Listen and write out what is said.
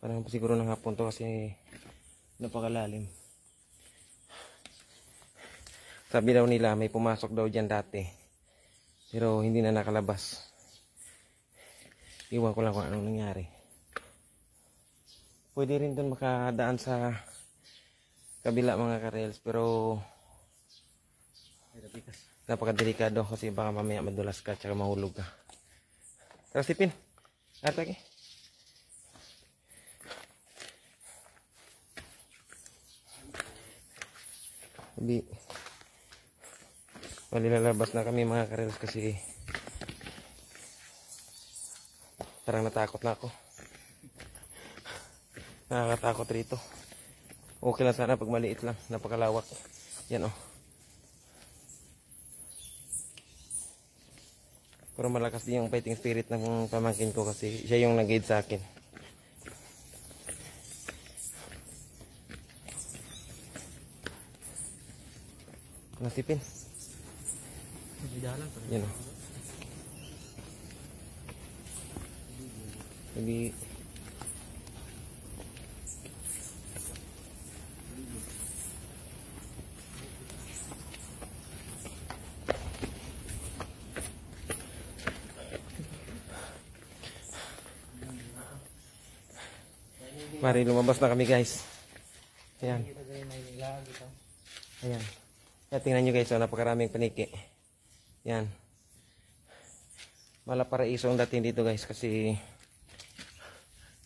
Parang siguro ng hapon to kasi napakalalim. Sabi daw nila may pumasok daw dyan dati, pero hindi na nakalabas. Iwan ko lang kung anong nangyari. Pwede rin dun makadaan sa kabila mga karels, pero napakadelikado kasi baka mamaya madulas ka tsaka mahulog ka. Tara sipin, atake. Sabi, lalabas na kami mga karels kasi parang natakot na ako. Nakakatakot rito. Okay lang sana pag maliit lang, napakalawak. Yan oh. Pero malakas din yung fighting spirit ng pamangkin ko kasi siya yung nag-guide sa akin. Nasipin. Yan o. Hindi. Mari, lumabas na kami guys. Ayan. Ayan. Yan, tingnan nyo guys, so, napakaraming paniki. Yan. Malaparaiso ang dating dito guys kasi